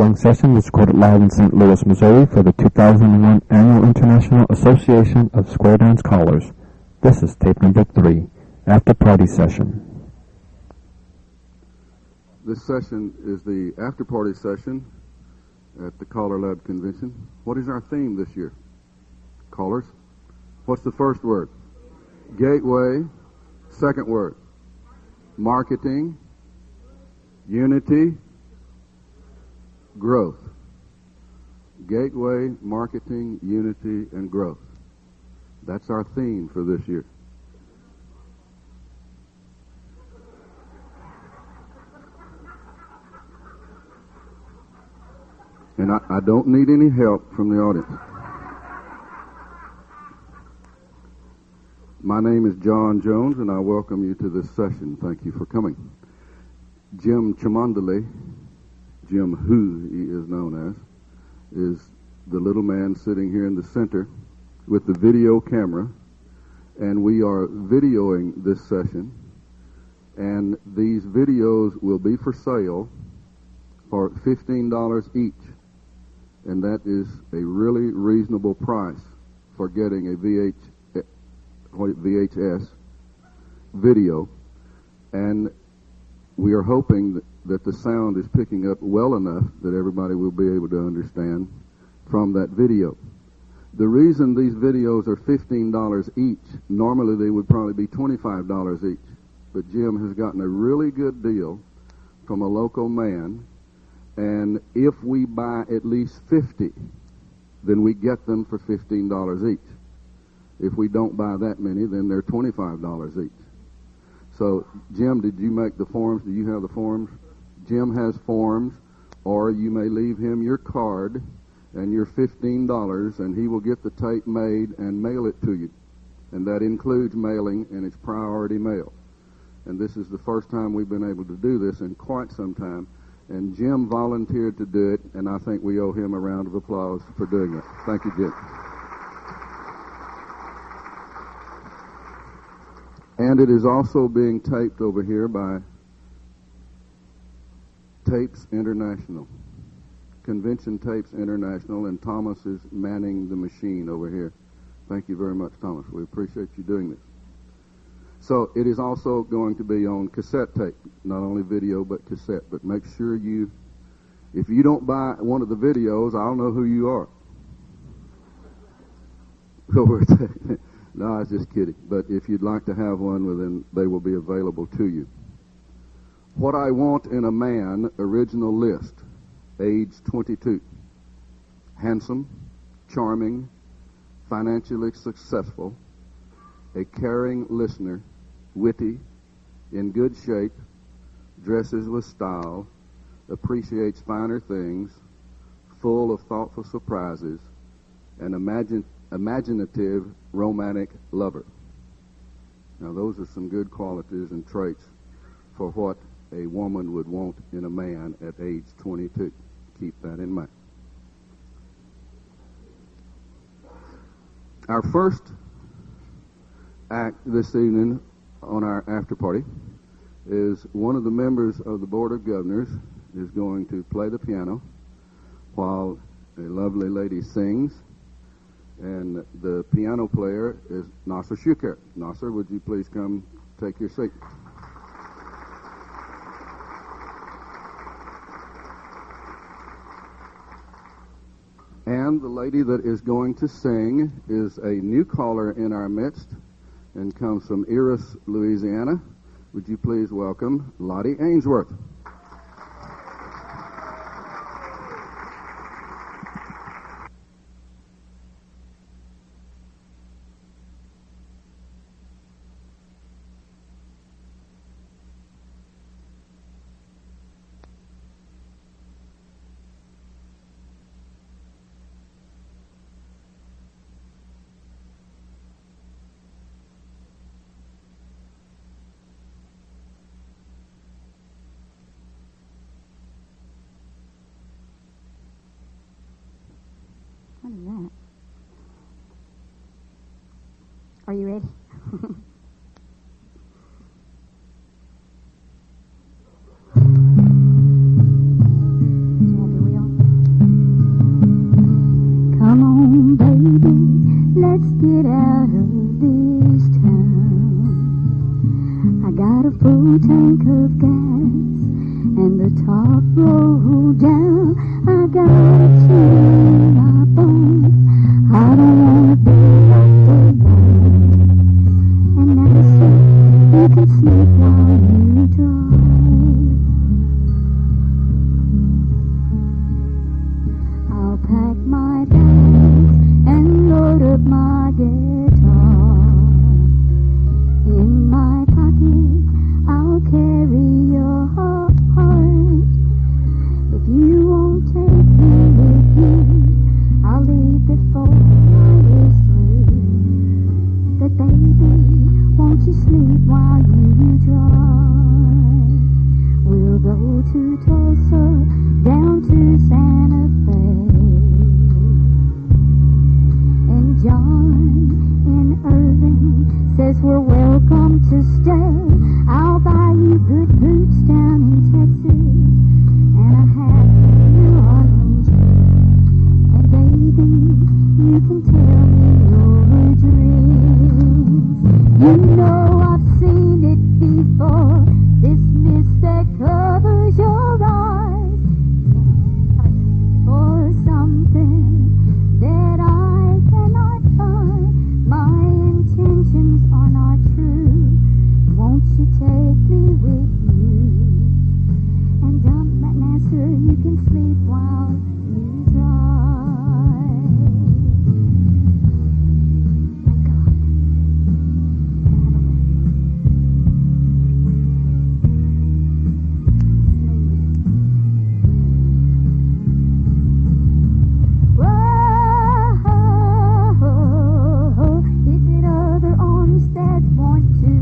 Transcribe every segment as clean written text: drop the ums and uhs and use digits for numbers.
following session was recorded live in St. Louis, Missouri for the 2001 Annual International Association of Square Dance Callers. This is tape number 3, After Party Session. This session is the after party session at the CALLERLAB Convention. What is our theme this year? Callers? What's the first word? Gateway. Second word? Marketing. Unity. Growth. Gateway, marketing, unity, and growth. That's our theme for this year. And I don't need any help from the audience. My name is Jon Jones, and I welcome you to this session. Thank you for coming. Jim Chamandale, Jim Who he is known as, is the little man sitting here in the center with the video camera, and we are videoing this session, and these videos will be for sale for $15 each, and that is a really reasonable price for getting a VHS video, and we are hoping that the sound is picking up well enough that everybody will be able to understand from that video. The reason these videos are $15 each, normally they would probably be $25 each, but Jim has gotten a really good deal from a local man, and if we buy at least 50, then we get them for $15 each. If we don't buy that many, then they're $25 each. So, Jim, did you make the forms? Do you have the forms? Jim has forms, or you may leave him your card and your $15, and he will get the tape made and mail it to you. And that includes mailing, and it's priority mail. And this is the first time we've been able to do this in quite some time. And Jim volunteered to do it, and I think we owe him a round of applause for doing it. Thank you, Jim. And it is also being taped over here by Tapes International, Convention Tapes International, and Thomas is manning the machine over here. Thank you very much, Thomas. We appreciate you doing this. So it is also going to be on cassette tape, not only video but cassette. But make sure if you don't buy one of the videos, I'll know who you are. No, I was just kidding. But if you'd like to have one, well, then they will be available to you. What I Want in a Man, original list, age 22. Handsome, charming, financially successful, a caring listener, witty, in good shape, dresses with style, appreciates finer things, full of thoughtful surprises, and imaginative, romantic lover. Now, those are some good qualities and traits for what a woman would want in a man at age 22. Keep that in mind. Our first act this evening on our after party is one of the members of the Board of Governors is going to play the piano while a lovely lady sings. And the piano player is Nasser Shuker. Nasser, would you please come take your seat? And the lady that is going to sing is a new caller in our midst and comes from Eris, Louisiana. Would you please welcome Lottie Ainsworth? What is that? Are you ready? Happy wheel? full tank of gas and the top rolled down. I got a chill in my bones. I don't wanna be left alone. And now so you can sleep while you drive. I'll pack my bags and load up my guitar. In my pocket, I'll carry your heart. If you won't take me with you, I'll leave before night is through. But baby, won't you sleep while you drive? We'll go to Tulsa, down to Santa Fe. And John in Irving says we're welcome to stay. I'll buy you good boots down in Texas and a hat in New Orleans. And baby, you can tell me your dreams. You know I've seen it before. This mist that covers your eyes, or something that I cannot find. My intentions are not true. Won't you take me with you? And dump that answer, you can sleep while you drive. My God. Whoa, is it other arms that want to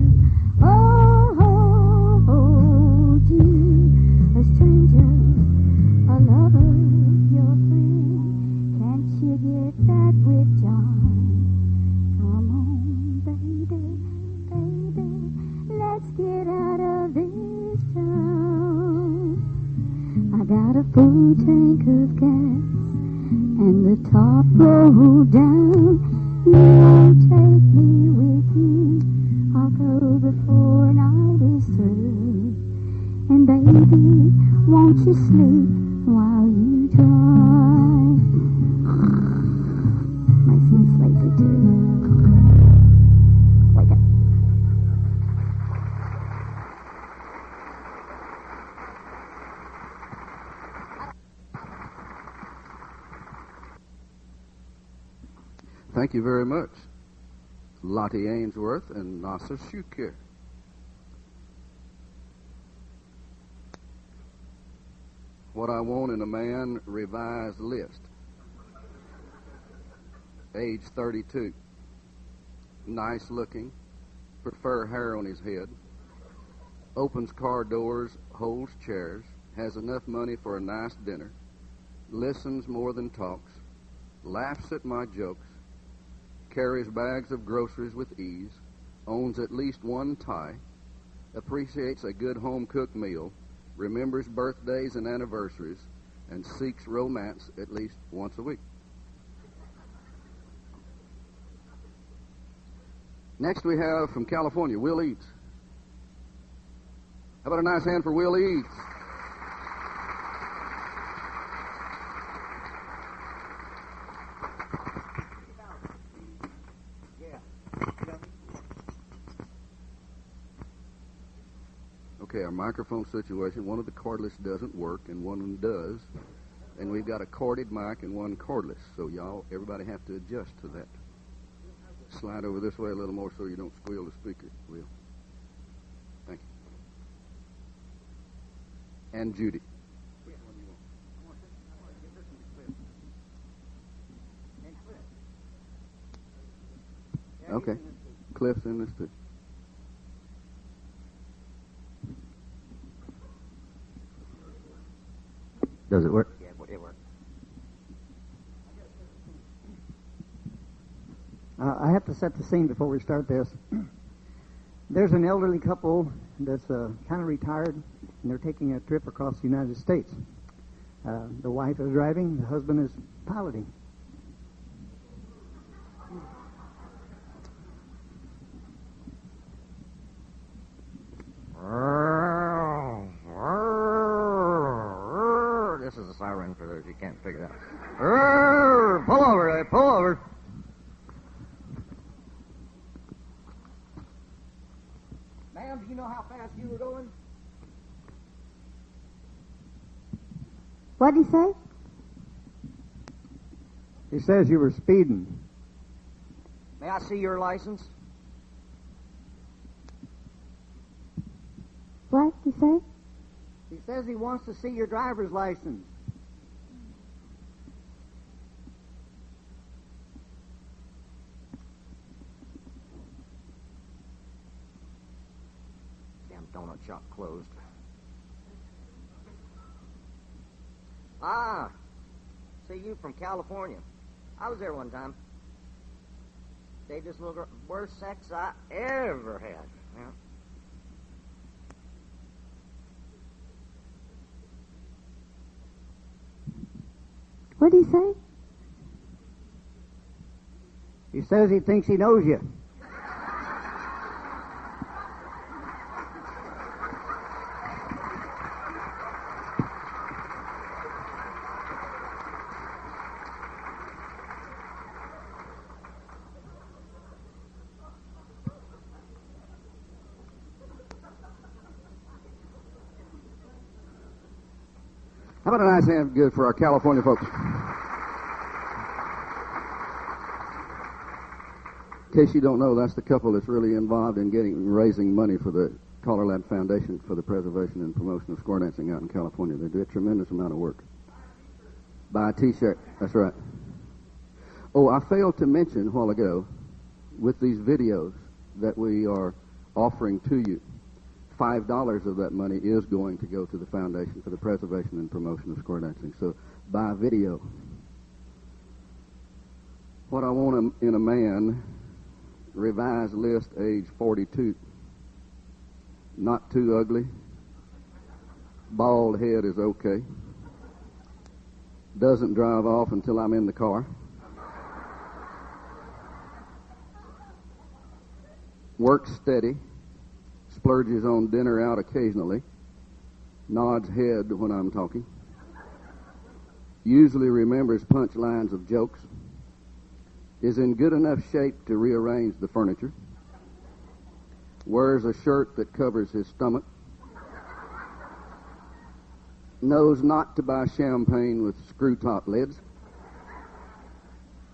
hold you? A stranger, a lover, your friend. Can't you get that with John? Come on, baby, baby, let's get out of this town. I got a full tank of gas and the top rolled down. You won't take me with you. I'll go before night is through. And baby, won't you sleep while you drive? My seems sleepy too. Wake up. Thank you very much, Lottie Ainsworth and Nasser Shukir. What I Want in a Man revised list. Age 32. Nice looking. Prefer hair on his head. Opens car doors, holds chairs. Has enough money for a nice dinner. Listens more than talks. Laughs at my jokes. Carries bags of groceries with ease. Owns at least one tie. Appreciates a good home-cooked meal. Remembers birthdays and anniversaries, and seeks romance at least once a week. Next we have from California, Will Eads. How about a nice hand for Will Eads? Okay, our microphone situation, one of the cordless doesn't work and one of them does. And we've got a corded mic and one cordless. So y'all, everybody have to adjust to that. Slide over this way a little more so you don't squeal the speaker, Will. Thank you. And Judy. Okay. Cliff's in this too. Does it work? Yeah, it works. I have to set the scene before we start this. There's an elderly couple that's kind of retired, and they're taking a trip across the United States. The wife is driving, the husband is piloting. can't figure it out. Pull over, pull over. Ma'am, do you know how fast you were going? What'd he say? He says you were speeding. May I see your license? What did he say? He says he wants to see your driver's license. Damn donut shop closed. Ah, see you from California. I was there one time. They just look worst sex I ever had. Yeah. What did he say? He says he thinks he knows you. How about a nice hand good for our California folks? In case you don't know, that's the couple that's really involved in raising money for the CALLERLAB Foundation for the preservation and promotion of square dancing out in California. They do a tremendous amount of work. Buy a T-shirt. That's right. Oh, I failed to mention a while ago, with these videos that we are offering to you, $5 of that money is going to go to the Foundation for the Preservation and Promotion of Square Dancing. So, buy a video. What I want in a man, revised list, age 42. Not too ugly. Bald head is okay. Doesn't drive off until I'm in the car. Works steady. Splurges on dinner out occasionally. Nods head when I'm talking. Usually remembers punchlines of jokes. Is in good enough shape to rearrange the furniture. Wears a shirt that covers his stomach. Knows not to buy champagne with screw-top lids.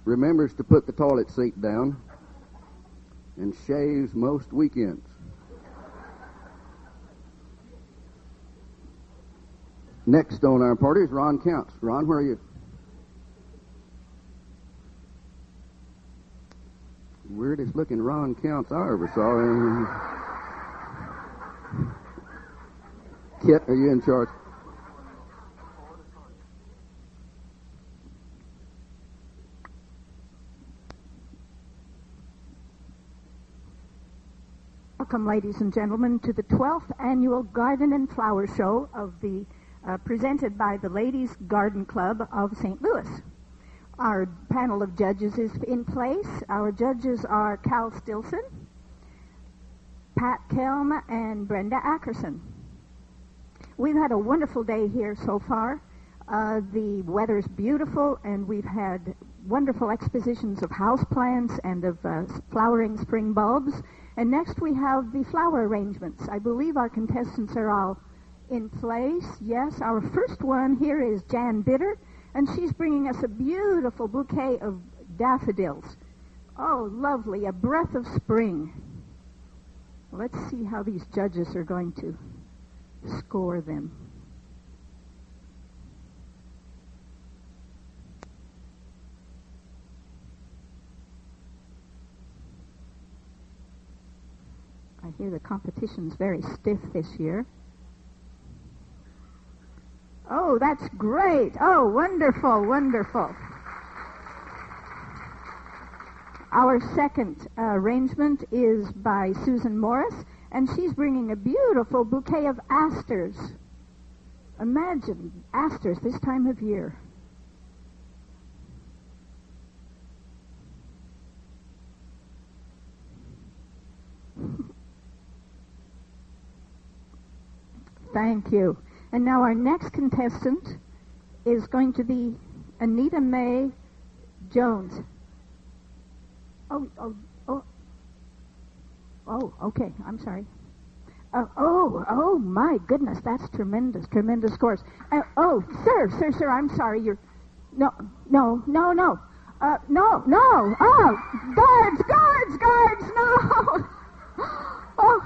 Remembers to put the toilet seat down. And shaves most weekends. Next on our party is Ron Counts. Ron, where are you? Weirdest looking Ron Counts I ever saw. Kit, are you in charge? Welcome, ladies and gentlemen, to the 12th Annual Garden and Flower Show of the presented by the Ladies Garden Club of St. Louis. Our panel of judges is in place. Our judges are Cal Stilson, Pat Kelm, and Brenda Ackerson. We've had a wonderful day here so far. The weather's beautiful, and we've had wonderful expositions of houseplants and of flowering spring bulbs. And next we have the flower arrangements. I believe our contestants are all in place. Yes, our first one here is Jan Bitter, and she's bringing us a beautiful bouquet of daffodils. Oh, lovely, a breath of spring. Let's see how these judges are going to score them. I hear the competition's very stiff this year. Oh, that's great. Oh, wonderful, wonderful. Our second arrangement is by Susan Morris, and she's bringing a beautiful bouquet of asters. Imagine asters this time of year. Thank you. And now our next contestant is going to be Anita Mae Jones. Oh, okay. I'm sorry. Oh, my goodness. That's tremendous scores. Sir, I'm sorry. No. No. Oh, guards, no. Oh.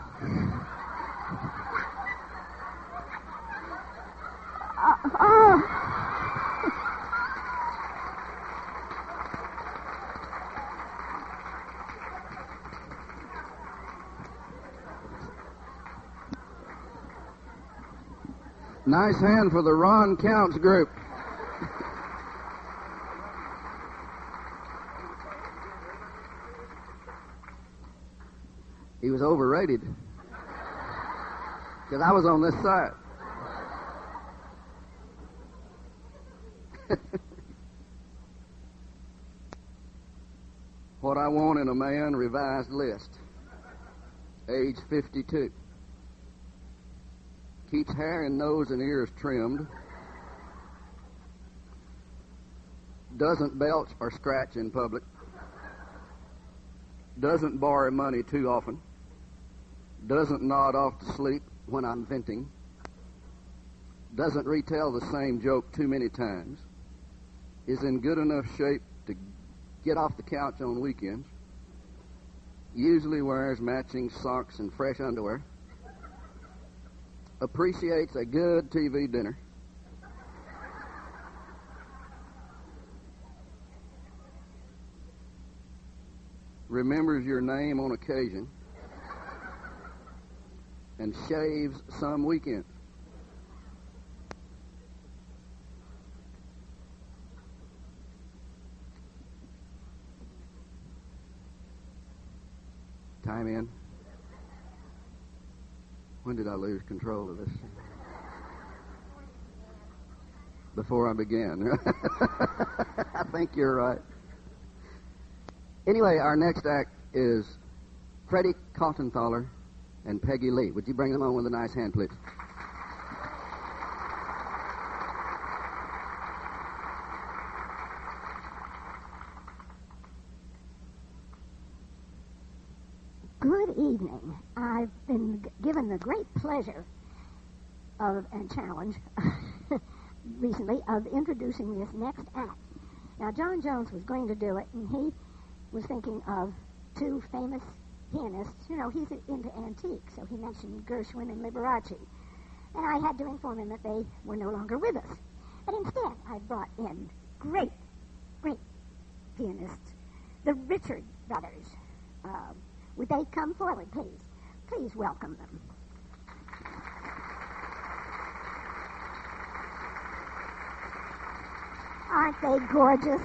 Nice hand for the Ron Counts group. He was overrated. Because I was on this side. What I want in a man, revised list. Age 52. Keeps hair and nose and ears trimmed. Doesn't belch or scratch in public. Doesn't borrow money too often. Doesn't nod off to sleep when I'm venting. Doesn't retell the same joke too many times. Is in good enough shape to get off the couch on weekends. Usually wears matching socks and fresh underwear. Appreciates a good TV dinner. Remembers your name on occasion. And shaves some weekends. Time in. When did I lose control of this? Before I began. I think you're right. Anyway, our next act is Freddie Kautenthaler and Peggy Lee. Would you bring them on with a nice hand, please? Good evening. I've been given the great pleasure of and challenge recently of introducing this next act. Now, Jon Jones was going to do it, and he was thinking of two famous pianists. You know, he's into antiques, so he mentioned Gershwin and Liberace. And I had to inform him that they were no longer with us. But instead, I brought in great pianists, the Richard brothers. Would they come forward, please? Please welcome them. Aren't they gorgeous?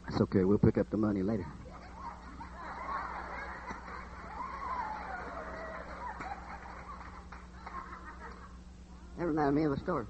It's okay. We'll pick up the money later. That reminded me of a story.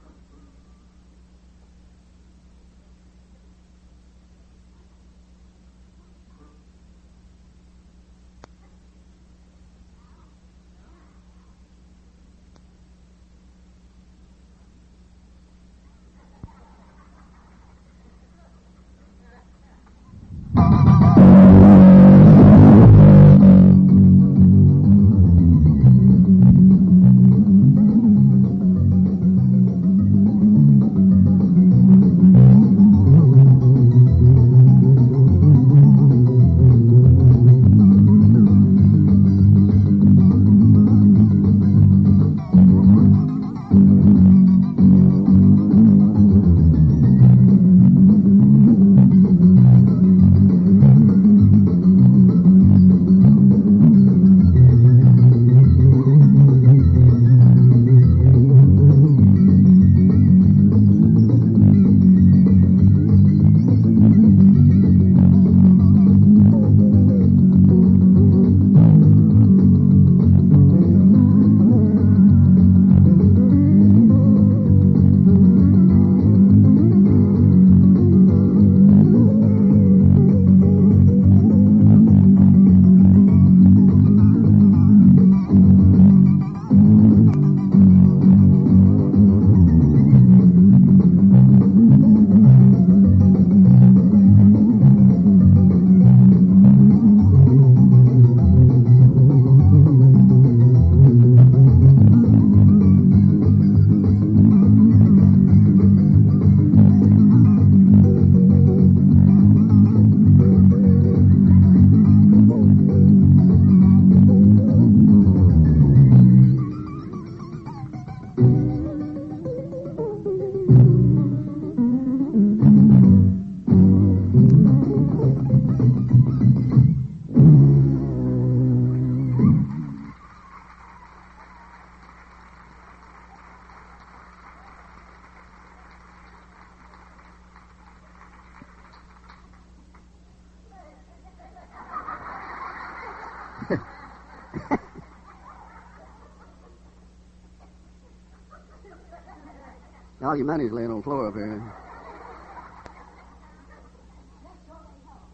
All your money's laying on the floor up here.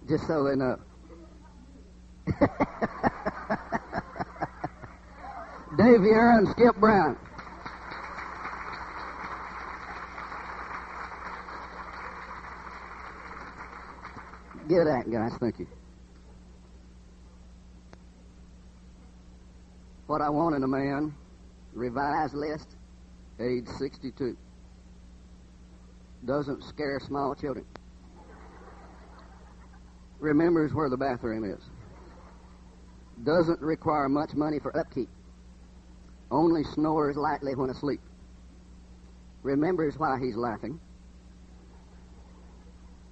Just so they know. Dave Vieira and Skip Brown. Get that, guys. Thank you. What I want in a man, revised list, age 62. Doesn't scare small children. Remembers where the bathroom is. Doesn't require much money for upkeep. Only snores lightly when asleep. Remembers why he's laughing.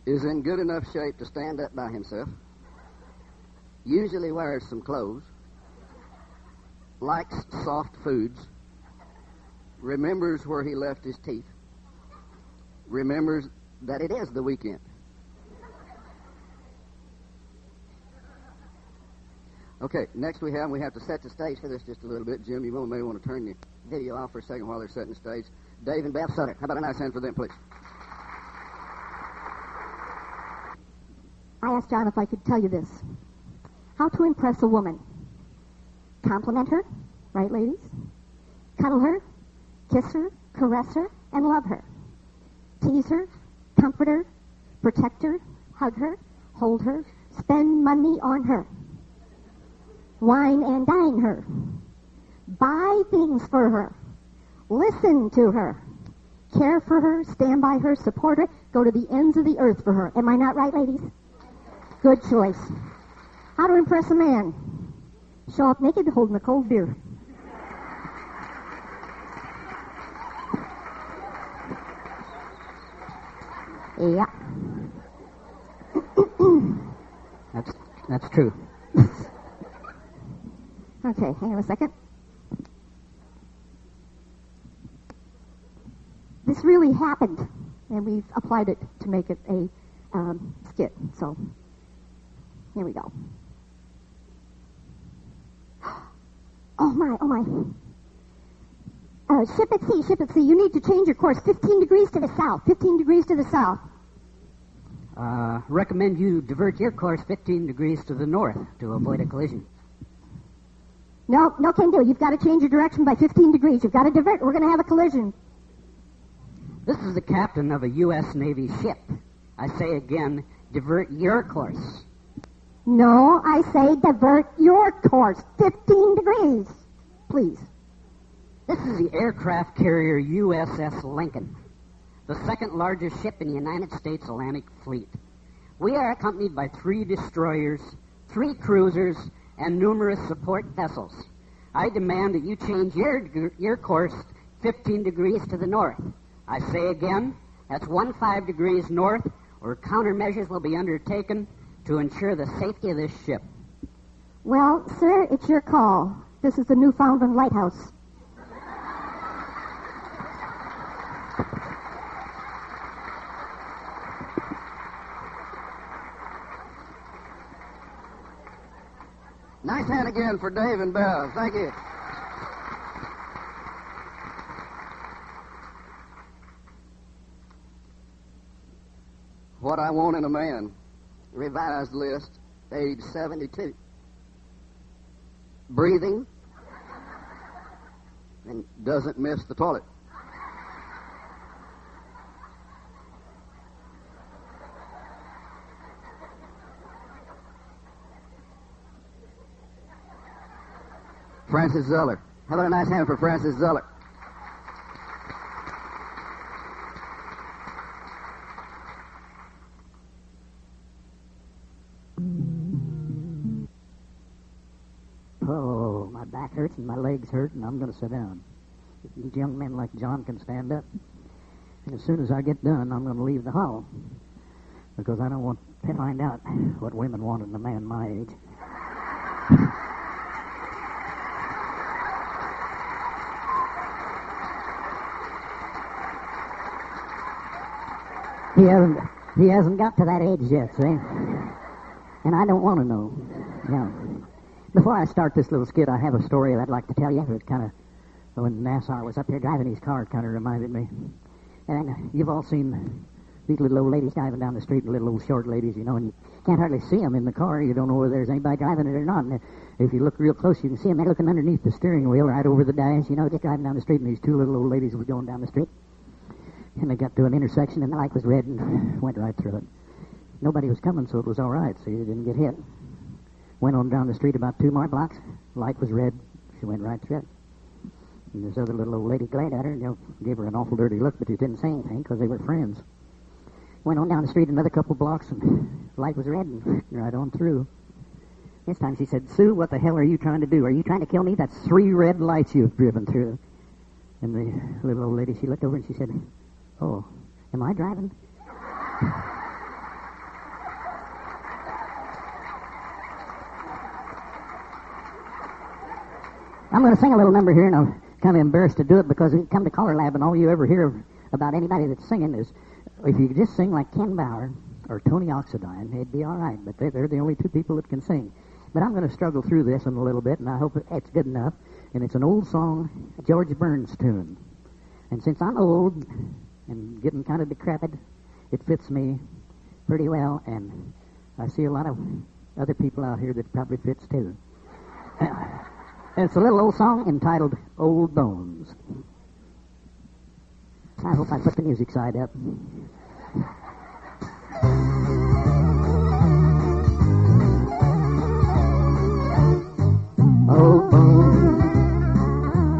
Is in good enough shape to stand up by himself. Usually wears some clothes. Likes soft foods. Remembers where he left his teeth. Remembers that it is the weekend. Okay, next we have to set the stage for this just a little bit. Jim, you may want to turn your video off for a second while they're setting the stage. Dave and Beth Sutter. How about a nice hand for them, please? I asked John if I could tell you this. How to impress a woman. Compliment her, right, ladies? Cuddle her, kiss her, caress her, and love her. Tease her, comfort her, protect her, hug her, hold her, spend money on her. Wine and dine her. Buy things for her. Listen to her. Care for her, stand by her, support her, go to the ends of the earth for her. Am I not right, ladies? Good choice. How to impress a man. Show up naked holding a cold beer. Yeah. That's true. Okay, hang on a second. This really happened, and we've applied it to make it a skit. So, here we go. Oh my. Ship at sea, you need to change your course 15 degrees to the south, 15 degrees to the south. Recommend you divert your course 15 degrees to the north to avoid a collision. No can do. You've got to change your direction by 15 degrees. You've got to divert. We're going to have a collision. This is the captain of a U.S. Navy ship. I say again, divert your course. No, I say divert your course 15 degrees. Please. This is the aircraft carrier USS Lincoln, the second largest ship in the United States Atlantic Fleet. We are accompanied by 3 destroyers, 3 cruisers, and numerous support vessels. I demand that you change your course 15 degrees to the north. I say again, that's 15 degrees north, or countermeasures will be undertaken to ensure the safety of this ship. Well, sir, it's your call. This is the Newfoundland Lighthouse. Nice hand again for Dave and Beth. Thank you. What I want in a man, revised list, age 72. Breathing and doesn't miss the toilet. Francis Zeller. How about a nice hand for Francis Zeller? Oh, my back hurts and my legs hurt, and I'm going to sit down. These young men like John can stand up. And as soon as I get done, I'm going to leave the hall. Because I don't want to find out what women want in a man my age. He hasn't got to that age yet, see? And I don't want to know. Yeah. Before I start this little skit, I have a story I'd like to tell you. It kind of, when Nassar was up here driving his car, it kind of reminded me. And you've all seen these little old ladies driving down the street, little old short ladies, you know, and you can't hardly see them in the car. You don't know whether there's anybody driving it or not. And if you look real close, you can see them. They're looking underneath the steering wheel right over the dash, you know, just driving down the street. And these two little old ladies were going down the street. And they got to an intersection, and the light was red and went right through it. Nobody was coming, so it was all right, so you didn't get hit. Went on down the street about 2 more blocks. Light was red. She went right through it. And this other little old lady glared at her and, you know, gave her an awful dirty look, but she didn't say anything because they were friends. Went on down the street another couple blocks, and light was red and right on through. This time she said, "Sue, what the hell are you trying to do? Are you trying to kill me? That's 3 red lights you've driven through." And the little old lady, she looked over and she said, "Oh, am I driving?" I'm going to sing a little number here, and I'm kind of embarrassed to do it because we come to CALLERLAB, and all you ever hear about anybody that's singing is, if you could just sing like Ken Bauer or Tony Oxidine, it'd be all right. But they're the only 2 people that can sing. But I'm going to struggle through this in a little bit, and I hope it's good enough. And it's an old song, a George Burns tune. And since I'm old and getting kind of decrepit, it fits me pretty well, and I see a lot of other people out here that probably fits too. It's a little old song entitled Old Bones. I hope I put the music side up. Old bones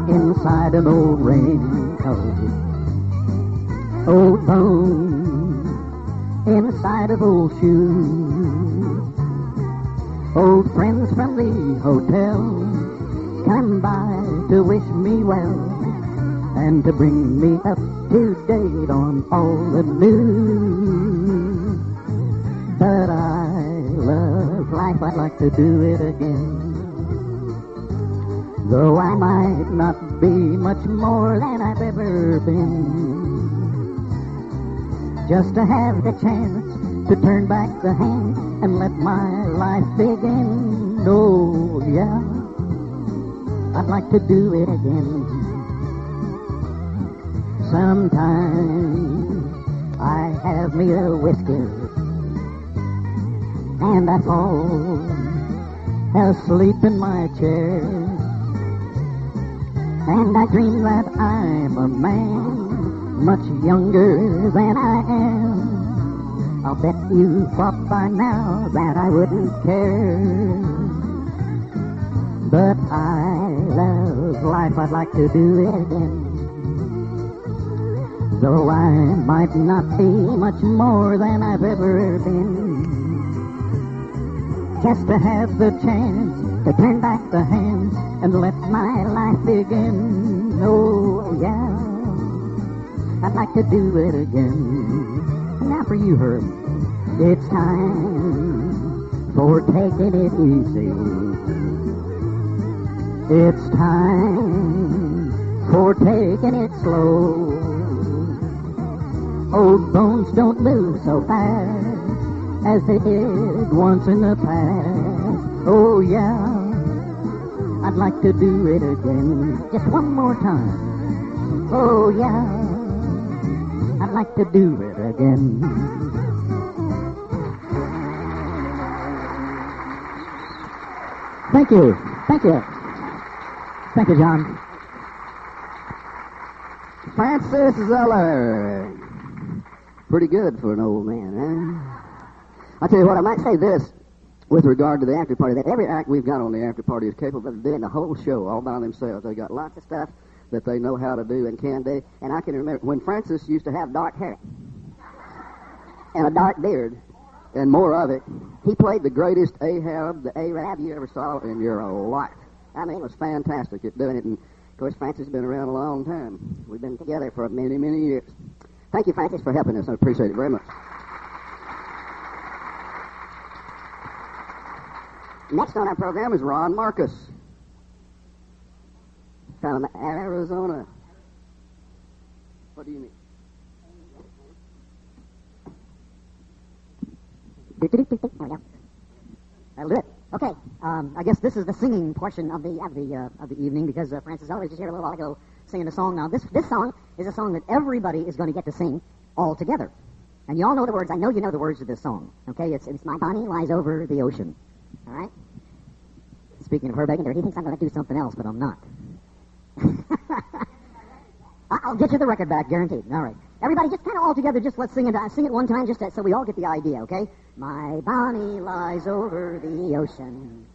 inside an old raincoat. Old bones inside of old shoes. Old friends from the hotel come by to wish me well and to bring me up to date on all the news. But I love life, I'd like to do it again. Though I might not be much more than I've ever been. Just to have the chance to turn back the hand and let my life begin. Oh, yeah, I'd like to do it again. Sometimes I have me a whiskey and I fall asleep in my chair, and I dream that I'm a man much younger than I am. I'll bet you thought by now that I wouldn't care. But I love life, I'd like to do it again. Though I might not be much more than I've ever been. Just to have the chance to turn back the hands and let my life begin. Oh, yeah, I'd like to do it again. And now for you, Herb. It's time for taking it easy. It's time for taking it slow. Old bones don't move so fast as they did once in the past. Oh yeah, I'd like to do it again, just one more time. Oh yeah, I'd like to do it again. Thank you, thank you. Thank you, John. Francis Zeller. Pretty good for an old man, eh? I'll tell you what, I might say this with regard to the after party, that every act we've got on the after party is capable of doing the whole show all by themselves. They got lots of stuff that they know how to do and can do. And I can remember when Francis used to have dark hair and a dark beard and more of it. He played the greatest Ahab, the Arab you ever saw in your life. I mean, it was fantastic at doing it. And, of course, Francis has been around a long time. We've been together for many, many years. Thank you, Francis, for helping us. I appreciate it very much. Next on our program is Ron Marcus from Arizona. What do you mean? That'll do it. Okay, I guess this is the singing portion of the evening because Francis Elder was just here a little while ago singing a song. Now, this song is a song that everybody is going to get to sing all together. And you all know the words. I know you know the words of this song. Okay, it's My Bonnie Lies Over the Ocean. All right? Speaking of Herb Egender, he thinks I'm going to do something else, but I'm not. I'll get you the record back, guaranteed. All right. Everybody, just kind of all together, just let's sing it one time, just so we all get the idea, okay? My Bonnie lies over the ocean.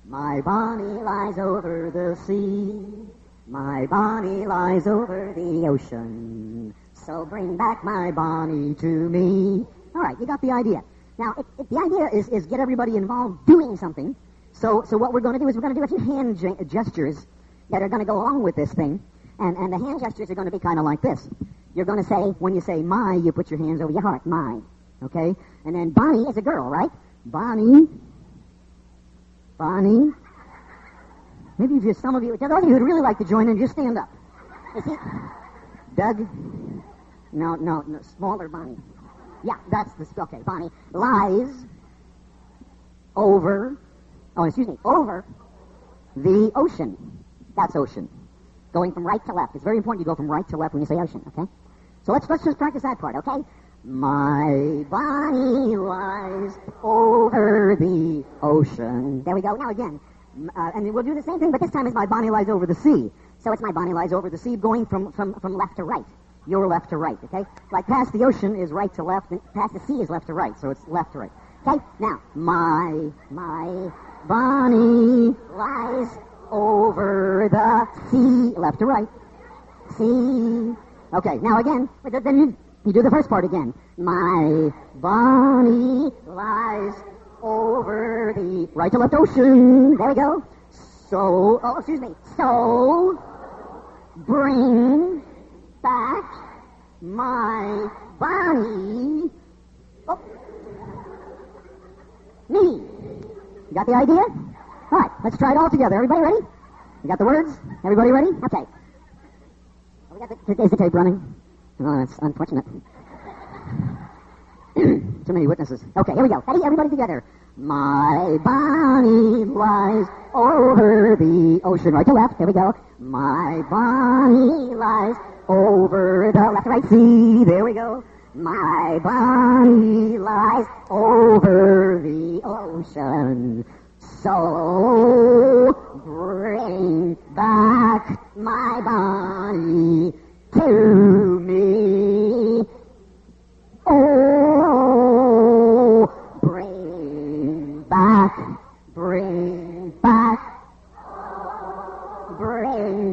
My Bonnie lies over the sea. My Bonnie lies over the ocean. So bring back my Bonnie to me. All right, you got the idea. Now, the idea is get everybody involved doing something. So what we're going to do is we're going to do a few hand gestures that are going to go along with this thing. And the hand gestures are going to be kind of like this. You're going to say, when you say my, you put your hands over your heart, my. Okay? And then Bonnie is a girl, right? Bonnie. Bonnie. Maybe if you, some of you, those of you who'd really like to join in, just stand up. You see? Doug. No, smaller Bonnie. Yeah, that's the, okay, Bonnie. Lies over the ocean. That's ocean. Going from right to left. It's very important you go from right to left when you say ocean, okay? So let's just practice that part, okay? My Bonnie lies over the ocean. There we go. Now again. And we'll do the same thing, but this time it's My Bonnie Lies Over the Sea. So it's My Bonnie Lies Over the Sea going from left to right. Your left to right, okay? Like past the ocean is right to left, and past the sea is left to right, so it's left to right. Okay? Now, my Bonnie lies over the sea. Left to right. Sea. Okay, now again, then you do the first part again. My Bonnie lies over the right to left ocean. There we go. So bring back my Bonnie. Oh. Me. You got the idea? All right, let's try it all together. Everybody ready? You got the words? Everybody ready? Okay. Is the tape running? Oh, that's unfortunate. Too many witnesses. Okay, here we go. Ready? Everybody together. My Bonnie lies over the ocean. Right to left. Here we go. My Bonnie lies over the left to right sea. There we go. My Bonnie lies over the ocean. So bring back my Bonnie to me. Oh, bring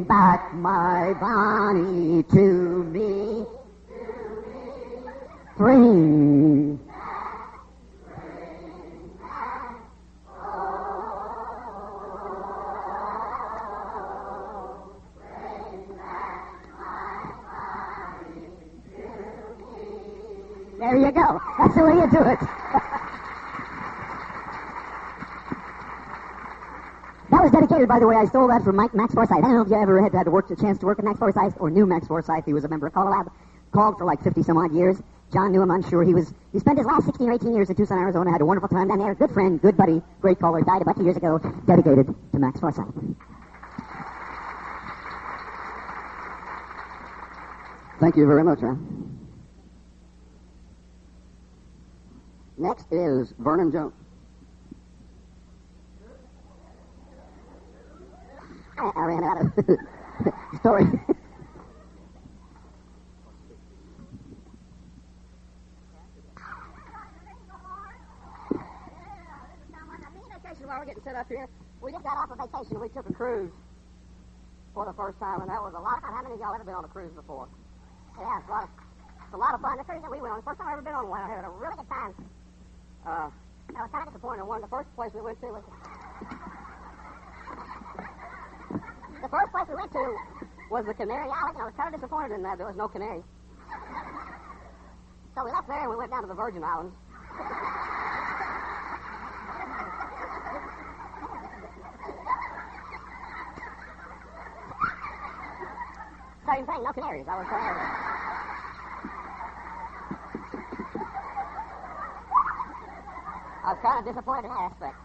back my Bonnie to me. Bring There you go. That's the way you do it. That was dedicated, by the way. I stole that from Max Forsyth. I don't know if you ever had a chance to work with Max Forsyth or knew Max Forsyth. He was a member of CALLERLAB, called for like 50 some odd years. John knew him, I'm sure. He spent his last 16 or 18 years in Tucson, Arizona, had a wonderful time down there. Good friend, good buddy, great caller. Died about 2 years ago, dedicated to Max Forsyth. Thank you very much, Ron. Next is Vernon Jones. I ran out of story. While we're getting set up here, we just got off a vacation. We took a cruise for the first time, and that was a lot of fun. How many of y'all ever been on a cruise before? Yeah, it's a lot of fun. The cruise that we went on, the first time I've ever been on one, I had a really good time. I was kind of disappointed. The first place we went to was the Canary Islands, and I was kind of disappointed in that there was no canary. So we left there and we went down to the Virgin Islands. Same thing, no canaries. I was kind of disappointed in that aspect.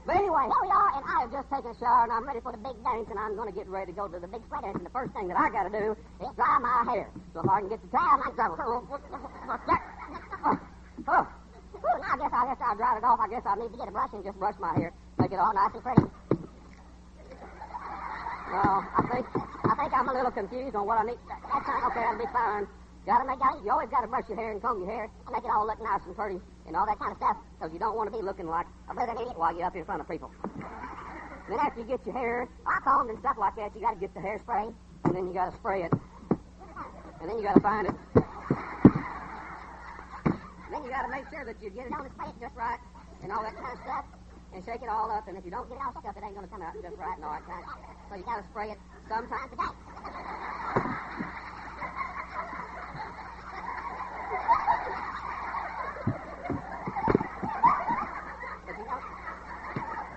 But anyway, here we are, and I have just taken a shower, and I'm ready for the big dance, and I'm going to get ready to go to the big square dance, and the first thing that I got to do is dry my hair. So if I can get the towel, I can dry now I guess I'll dry it off. I guess I'll need to get a brush and just brush my hair, make it all nice and pretty. Well, I think I'm a little confused on what I need. That's fine. Okay, that'll be fine. You always got to brush your hair and comb your hair and make it all look nice and pretty and all that kind of stuff, because you don't want to be looking like a blithering idiot while you're up in front of people. Then after you get your hair all combed and stuff like that, you got to get the hairspray, and then you got to spray it, and then you got to find it. Then you got to make sure that you get it on and spray it just right and all that kind of stuff, and shake it all up. And if you don't get it all shook up, it ain't going to come out just right and all that kind of stuff. So you got to spray it sometimes a day.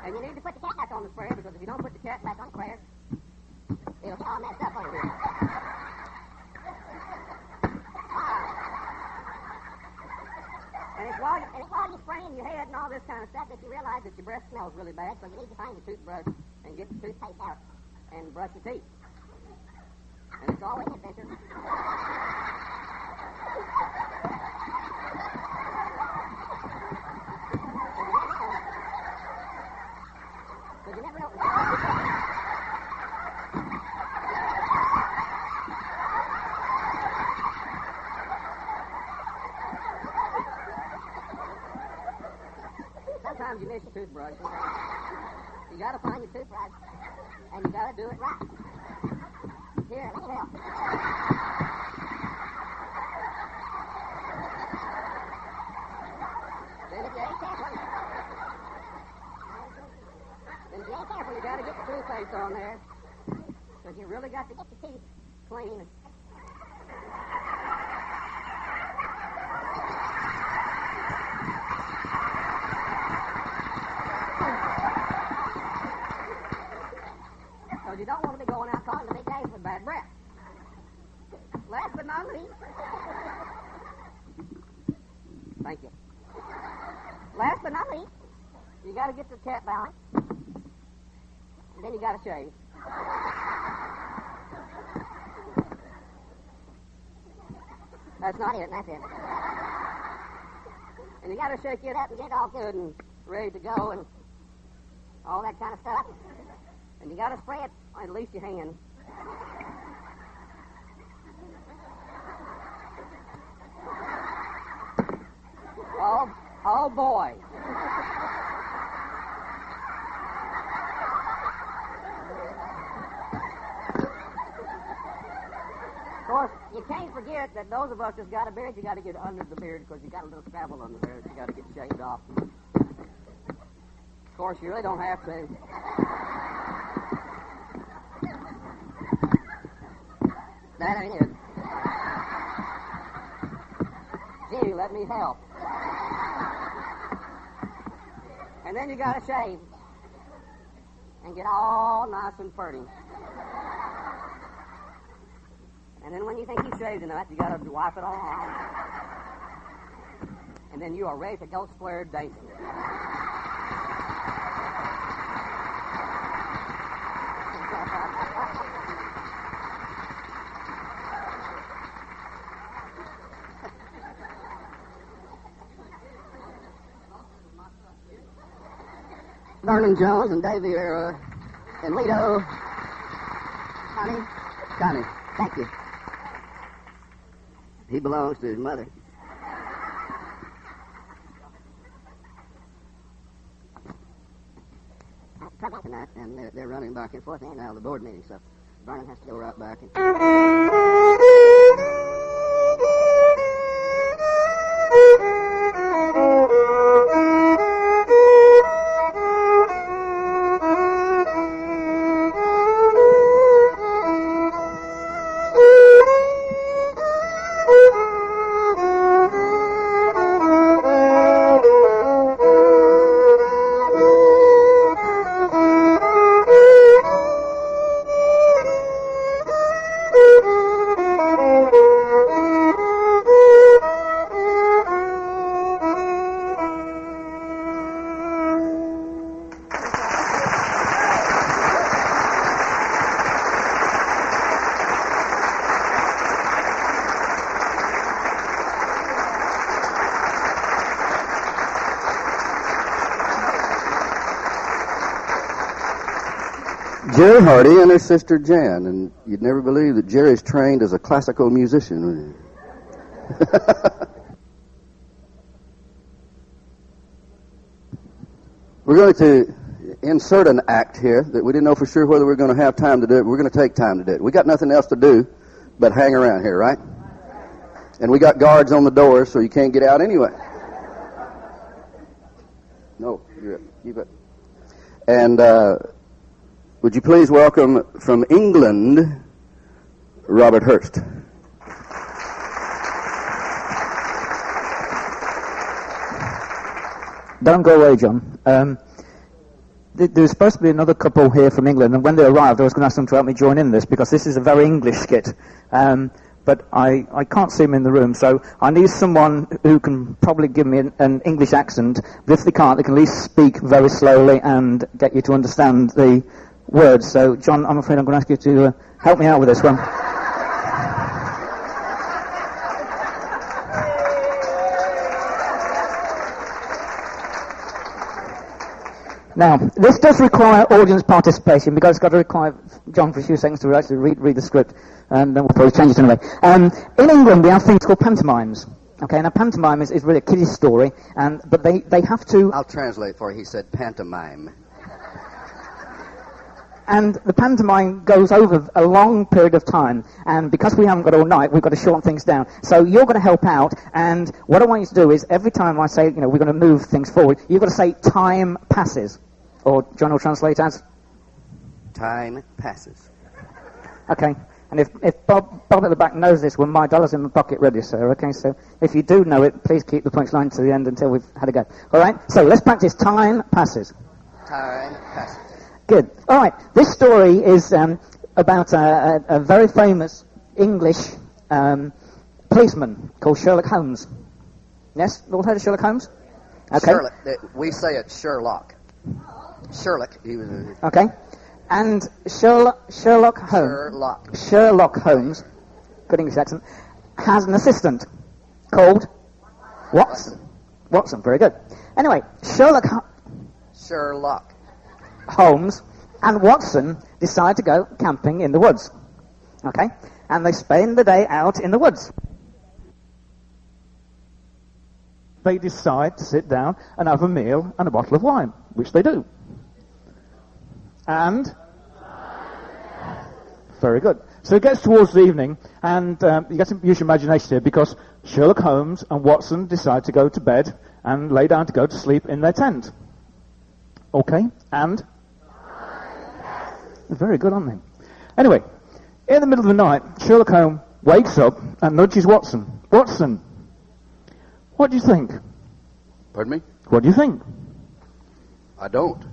And you need to put the cat back on the sprayer, because if you don't put the cat back on the sprayer, it'll get all messed up under here. And it's while you're spraying your head and all this kind of stuff that you realize that your breath smells really bad, so you need to find your toothbrush and get the toothpaste out and brush your teeth. And it's always an adventure. Because you never know. Sometimes you miss your toothbrush. You got to find your toothbrush, and you got to do it right. Here, let me help. Then if you ain't careful, you got to get the toothpaste on there, because you really got to get the teeth clean. Because you don't want to be going out calling the big days with bad breath. Last but not least, thank you. Last but not least, you got to get the cat balance, and then you got to shave. That's not it, that's it. And you got to shake it up and get it all good and ready to go and all that kind of stuff. And you got to spray it on at least your hand. Oh boy. Of course, you can't forget that those of us that's got a beard, you got to get under the beard, because you got a little scrabble under there that you got to get shaved off. Of course, you really don't have to. That ain't it. Gee, let me help. And then you got to shave and get all nice and pretty. And then when you think you've shaved enough, you got to wipe it all off. And then you are ready to go square dancing. Vernon Jones and Davy are in Lido. Connie, thank you. He belongs to his mother. And they're running back and forth and out of the board meeting, so Vernon has to go right back. Jerry Hardy and her sister Jan, and you'd never believe that Jerry's trained as a classical musician, would you? We're going to insert an act here that we didn't know for sure whether we were going to have time to do it. We're going to take time to do it. We got nothing else to do but hang around here, right? And we got guards on the doors, so you can't get out anyway. No, you bet. And would you please welcome from England, Robert Hurst. Don't go away, John. There's supposed to be another couple here from England, and when they arrived, I was going to ask them to help me join in this, because this is a very English skit. But I can't see them in the room, so I need someone who can probably give me an English accent, but if they can't, they can at least speak very slowly and get you to understand the words. So, John, I'm afraid I'm going to ask you to help me out with this one. Now, this does require audience participation, because it's got to require John for a few seconds to actually read the script, and then we'll probably change it anyway. In England, we have things called pantomimes. Okay, now pantomime is really a kiddie story, but they have to... I'll translate for you. He said pantomime. And the pantomime goes over a long period of time, and because we haven't got all night, we've got to shorten things down. So you're going to help out, and what I want you to do is, every time I say, we're going to move things forward, you've got to say, time passes. Or John will translate as? Time passes. Okay. And if Bob at the back knows this, well, my dollar's in my pocket ready, sir. Okay, so if you do know it, please keep the punchline to the end until we've had a go. All right? So let's practice. Time passes. Time passes. Good. All right. This story is about a very famous English policeman called Sherlock Holmes. Yes? All heard of Sherlock Holmes? Okay. Sherlock. We say it Sherlock. Sherlock. He was a... Okay. And Sherlock Holmes, good English accent, has an assistant called Watson. Watson, very good. Anyway, Sherlock Holmes and Watson decide to go camping in the woods. Okay? And they spend the day out in the woods. They decide to sit down and have a meal and a bottle of wine, which they do. And? Very good. So it gets towards the evening, and you get to use your imagination here, because Sherlock Holmes and Watson decide to go to bed and lay down to go to sleep in their tent. Okay, and? Very good, aren't they? Anyway, in the middle of the night, Sherlock Holmes wakes up and nudges Watson. Watson, what do you think? Pardon me? What do you think? I don't.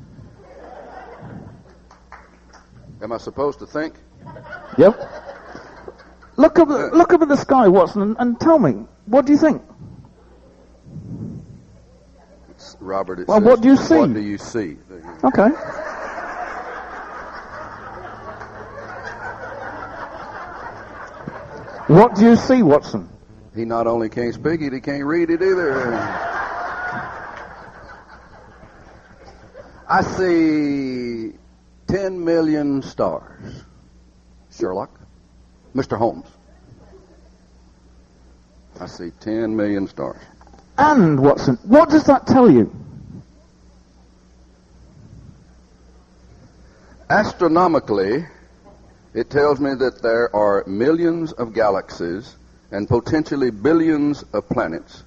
Am I supposed to think? Yep. Look up at the sky, Watson, and tell me, what do you think? Robert, it well, says, what do you see? What do you see? Okay. What do you see, Watson? He not only can't speak it, he can't read it either. I see 10 million stars. Sherlock. Mr. Holmes. I see 10 million stars. And, Watson, what does that tell you? Astronomically, it tells me that there are millions of galaxies and potentially billions of planets.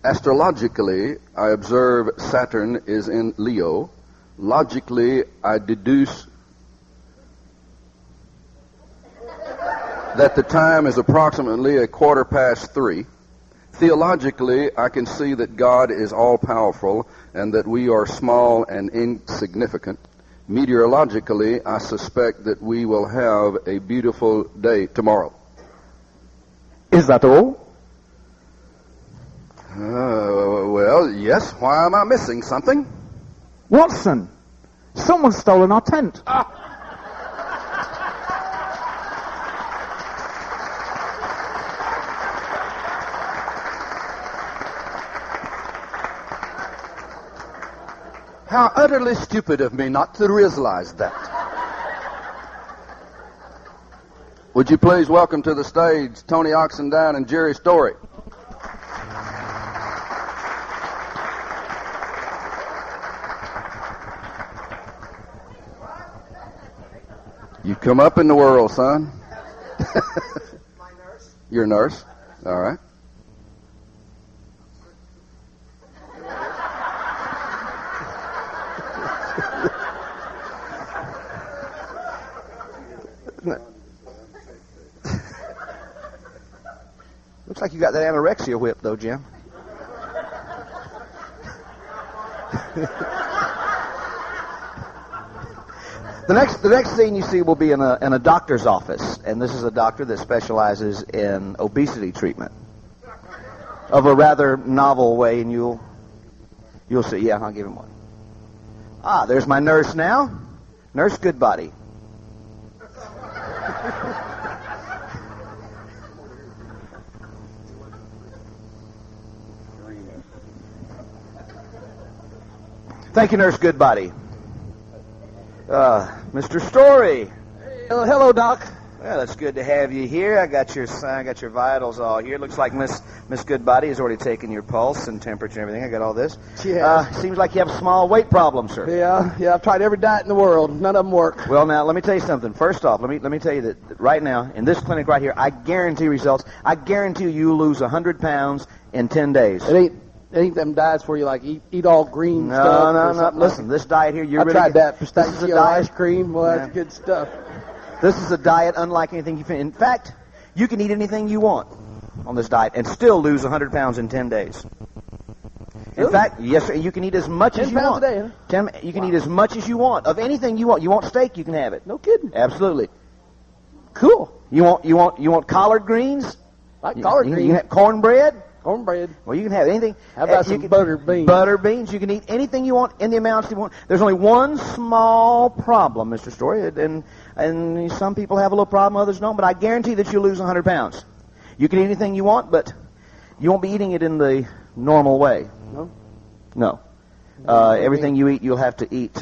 Astrologically, I observe Saturn is in Leo. Logically, I deduce that the time is approximately 3:15. Theologically, I can see that God is all-powerful and that we are small and insignificant. Meteorologically, I suspect that we will have a beautiful day tomorrow. Is that all? Well, yes. Why am I missing something? Watson, someone's stolen our tent. How utterly stupid of me not to realize that. Would you please welcome to the stage Tony Oxendown and Jerry Story? You come up in the world, son. My nurse. You're a nurse? All right. Looks like you got that anorexia whip, though, Jim. The next scene you see will be in a doctor's office, and this is a doctor that specializes in obesity treatment of a rather novel way, and you'll see. Yeah, I'll give him one. Ah, there's my nurse now. Nurse Goodbody. Thank you, Nurse Goodbody. Mr. Story. Hello, Doc. Well, it's good to have you here. I got your vitals all here. Looks like Miss Goodbody has already taken your pulse and temperature and everything. I got all this. Yeah. Seems like you have a small weight problem, sir. Yeah. I've tried every diet in the world. None of them work. Well, now let me tell you something. First off, let me tell you that right now in this clinic right here, I guarantee results. I guarantee you lose 100 pounds in 10 days. It ain't them diets where you like eat all green stuff. No. Listen, this diet here, I tried that pistachio ice cream. Well, that's good stuff. This is a diet unlike anything you've. In fact, you can eat anything you want on this diet and still lose 100 pounds in 10 days. Really? In fact, yes, sir, you can eat as much as you 10 want. pounds a day, huh? You can eat as much as you want of anything you want. You want steak, you can have it. No kidding. Absolutely. Cool. You want collard greens? Like collard greens. You can have cornbread. Cornbread. Well, you can have anything. How about some buttered beans? Butter beans. You can eat anything you want in the amounts you want. There's only one small problem, Mr. Story, and some people have a little problem, others don't, but I guarantee that you'll lose 100 pounds. You can eat anything you want, but you won't be eating it in the normal way. No. Everything you eat, you'll have to eat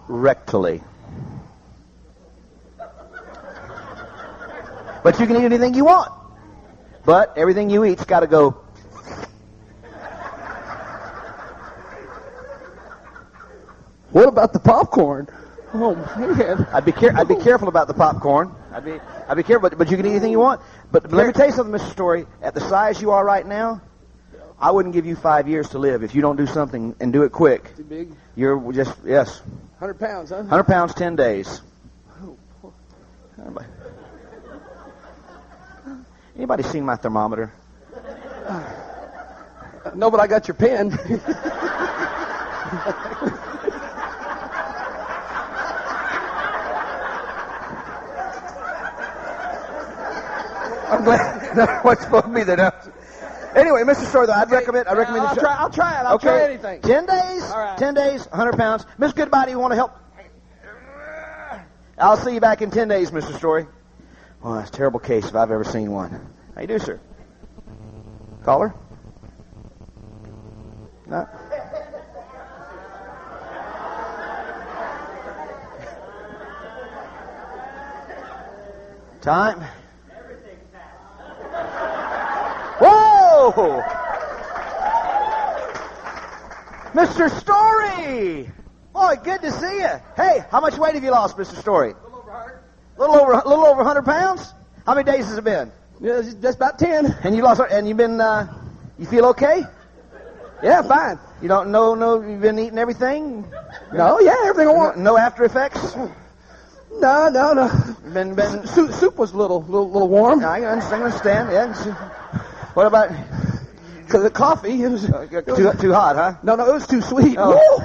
rectally. But you can eat anything you want. But everything you eat's got to go. What about the popcorn? Oh man! I'd be careful about the popcorn. I'd be careful, but you can eat anything you want. But let me tell you something, Mr. Story. At the size you are right now, I wouldn't give you 5 years to live if you don't do something and do it quick. Too big? You're just 100 pounds, huh? 100 pounds, 10 days. Oh, Anybody seen my thermometer? No, but I got your pen. I'm glad that wasn't supposed to be there. Anyway, Mr. Story, though, I'd recommend. I'll try it. I'll try anything. 10 days. All right. 10 days, 100 pounds. Miss Goodbody, you want to help? I'll see you back in 10 days, Mr. Story. Well, that's a terrible case if I've ever seen one. How you do, sir? Caller? No. Time. Whoa! Mr. Story! Boy, good to see you. Hey, how much weight have you lost, Mr. Story? A little over 100 pounds? How many days has it been? Yeah, just about 10. And you've been, you feel okay? Yeah, fine. You don't know, you've been eating everything? No, yeah, everything I want. No after effects? No. Been Soup was a little warm. I understand, yeah. What about... Because the coffee, it was... too hot, huh? No, it was too sweet. Oh.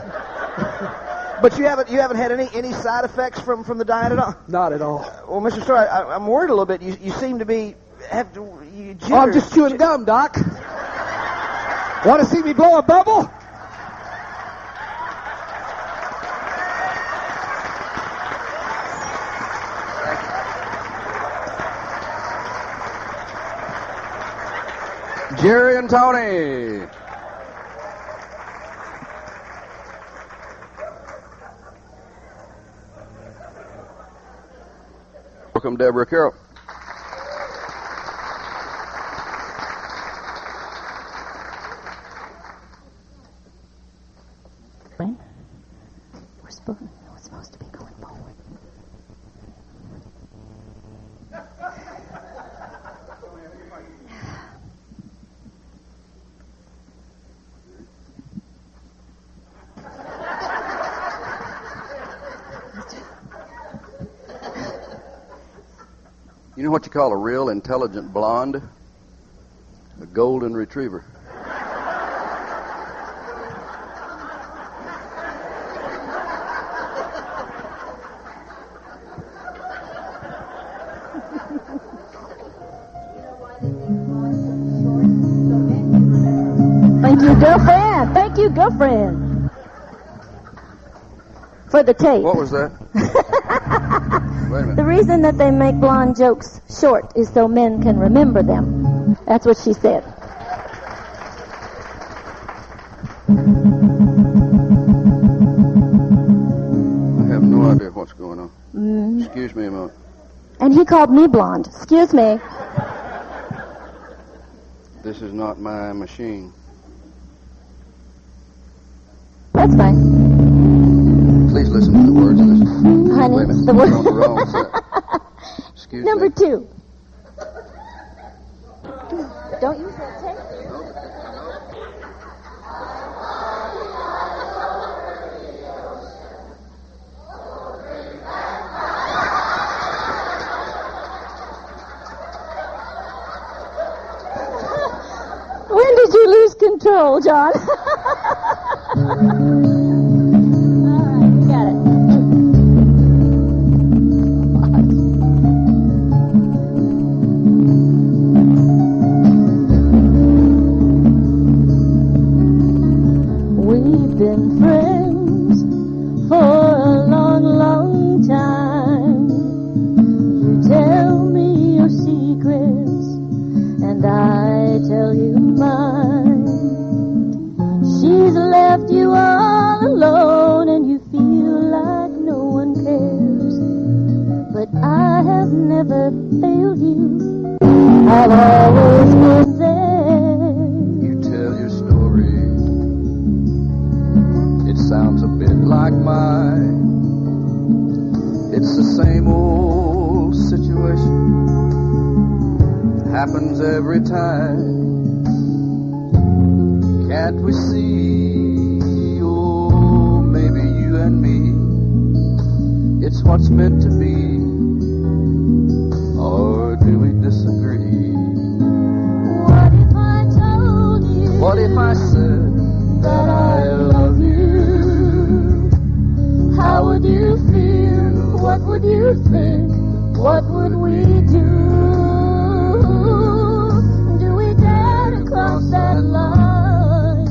But you haven't had any side effects from the diet at all? Not at all. Well, Mr. Story, I'm worried a little bit. You seem to be... I'm just chewing gum, Doc. Want to see me blow a bubble? Jerry and Tony. Welcome, Deborah Carroll. We're supposed to be going forward. You know what you call a real intelligent blonde? A golden retriever. Thank you, girlfriend. Thank you, girlfriend. For the tape. What was that? Wait a minute. The reason that they make blonde jokes short is so men can remember them. That's what she said. I have no idea what's going on. Excuse me a moment. And he called me blonde. Excuse me. This is not my machine. That's fine. Please listen to the words of this. Honey, Wait a minute. the You're on the wrong set. Excuse Number me. 2. Don't use that tape. When did you lose control, John? All right, you got it. We've been friends for a long, long time. You tell me your secrets, and I tell you mine. She's left you all alone, and you feel like no one cares. But I have never failed you. I've always been there. You tell your story. It sounds a bit like mine. It's the same old situation. Happens every time. Can't we see, oh, maybe you and me, it's what's meant to be, or do we disagree? What if I told you? What if I said that I love you? How would you feel? What would you think? What would we do? Do we dare to cross that line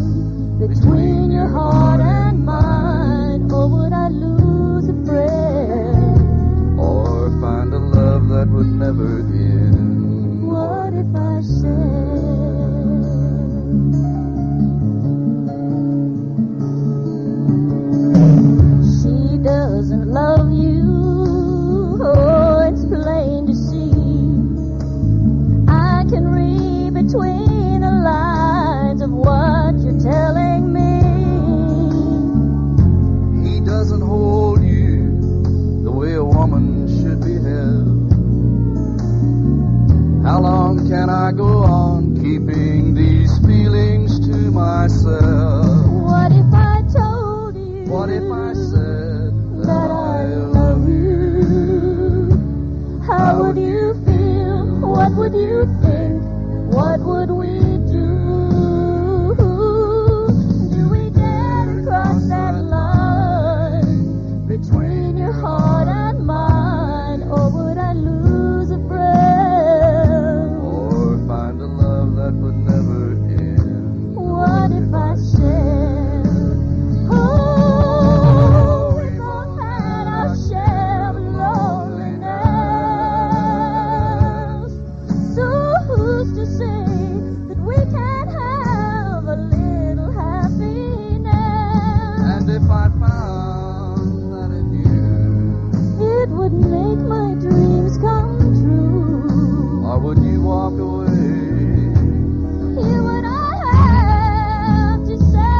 between your heart and mine? Or would I lose a friend? Or find a love that would never end? What if I said she doesn't love you? Oh, it's plain to see. I can read between the lines of what you're telling me. He doesn't hold you the way a woman should be held. How long can I go on keeping these feelings to myself? What if I told you? What if I said that I love you? How would you feel? What would you think? What would we do? Do we dare to cross that line between your heart and mine? Or would I lose a friend? Or find a love that would never end? What if I said, oh, we both had our share of loneliness. So who's to say that we can't have a little happiness? And if I found that in you, It would make my dreams come would you walk away? Hear what I have to say.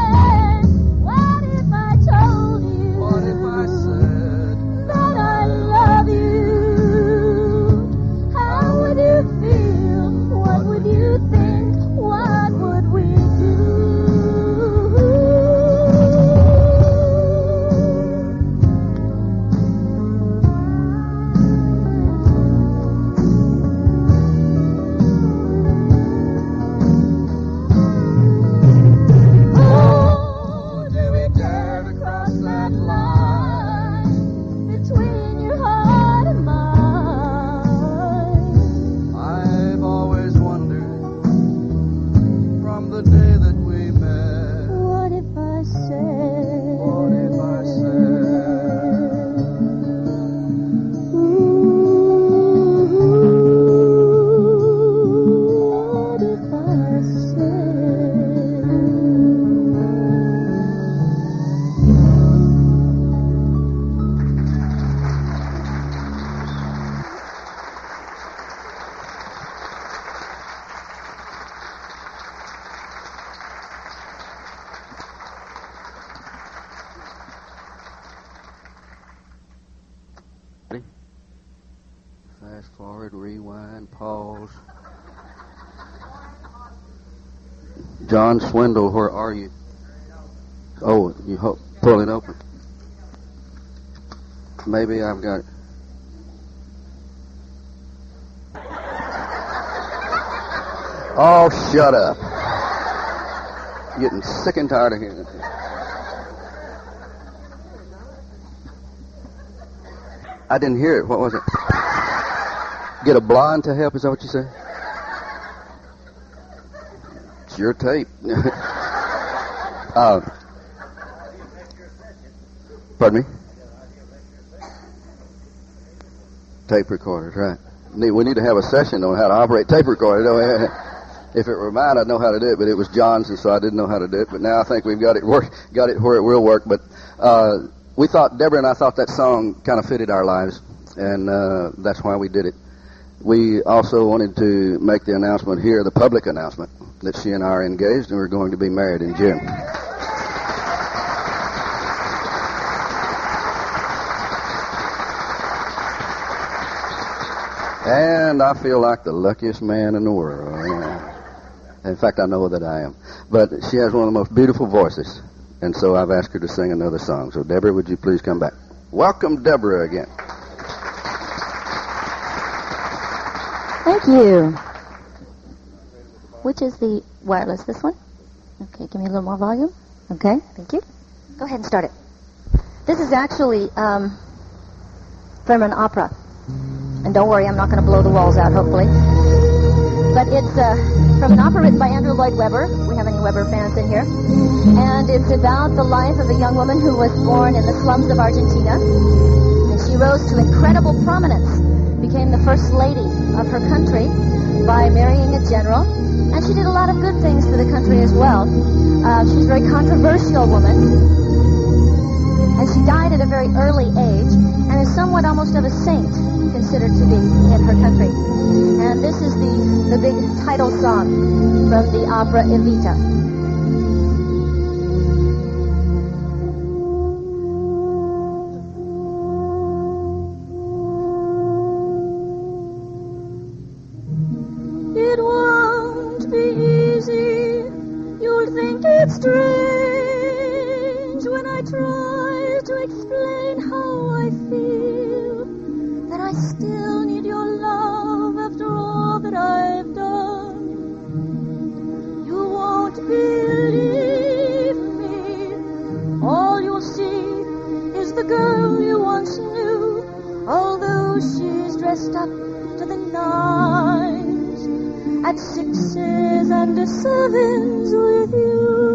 What if I told you? What if I said that I love you? How would you feel? What would you think? What would we do? Oh, do we dare to cross that line between your heart and mine? I've always wondered from the day that we met. What if I said? What if I said? What if I said? Fast forward, rewind, pause. John Swindle, where are you? Oh, you pull it open. Maybe I've got it. Oh, shut up. Getting sick and tired of hearing it. I didn't hear it. What was it? Get a blind to help, is that what you said? It's your tape. Pardon me? Tape recorders, right. We need to have a session on how to operate tape recorder. If it were mine, I'd know how to do it, but it was John's, and so I didn't know how to do it. But now I think we've got it where it will work. But Deborah and I thought that song kind of fitted our lives, and that's why we did it. We also wanted to make the announcement here, the public announcement, that she and I are engaged and we're going to be married in June. And I feel like the luckiest man in the world. In fact, I know that I am. But she has one of the most beautiful voices, and so I've asked her to sing another song. So, Deborah, would you please come back? Welcome, Deborah, again. Thank you. Which is the wireless? This one? Okay, give me a little more volume. Okay, thank you. Go ahead and start it. This is actually from an opera. And don't worry, I'm not going to blow the walls out, hopefully. But it's from an opera written by Andrew Lloyd Webber. We have any Webber fans in here? And it's about the life of a young woman who was born in the slums of Argentina. And she rose to incredible prominence, became the first lady of her country by marrying a general. And she did a lot of good things for the country as well. She was a very controversial woman. And she died at a very early age and is somewhat almost of a saint, considered to be in her country. And this is the big title song from the opera Evita. It won't be easy, you'll think it's strange when I try to explain how I feel, that I still need your love after all that I've done. You won't believe me, all you'll see is the girl you once knew, although she's dressed up to the nines, at sixes and sevens with you.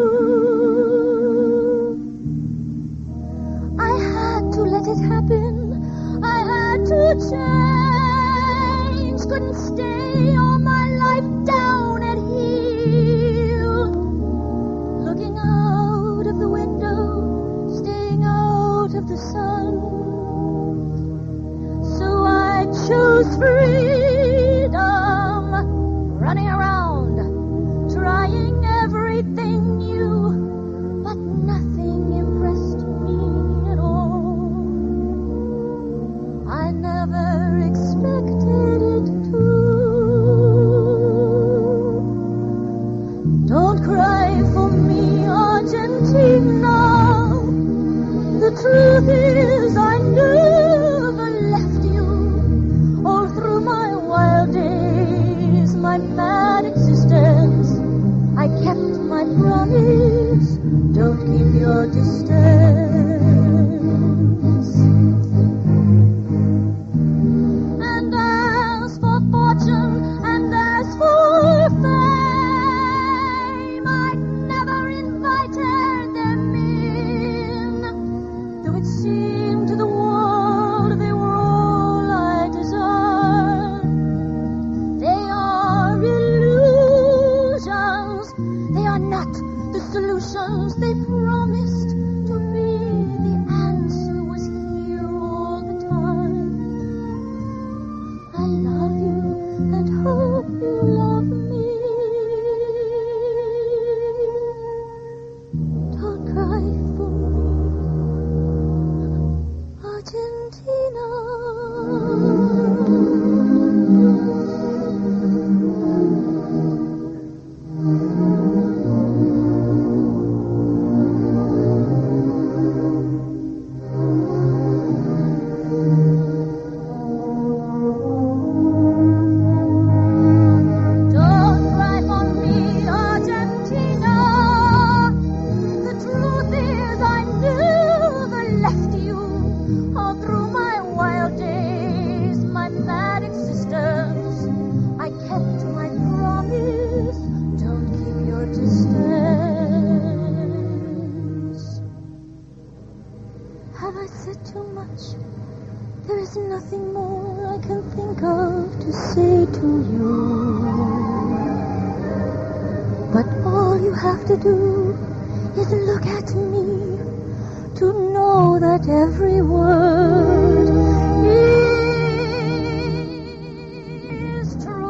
I had to let it happen, I had to change, couldn't stay all my life down at heel, looking out of the window, staying out of the sun. So I chose freedom There is nothing more I can think of to say to you. But all you have to do is look at me to know that every word is true.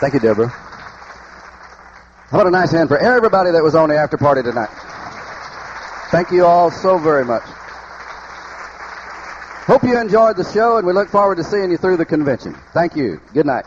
Thank you, Deborah. How about a nice hand for everybody that was on the after party tonight? Thank you all so very much. Hope you enjoyed the show, and we look forward to seeing you through the convention. Thank you. Good night.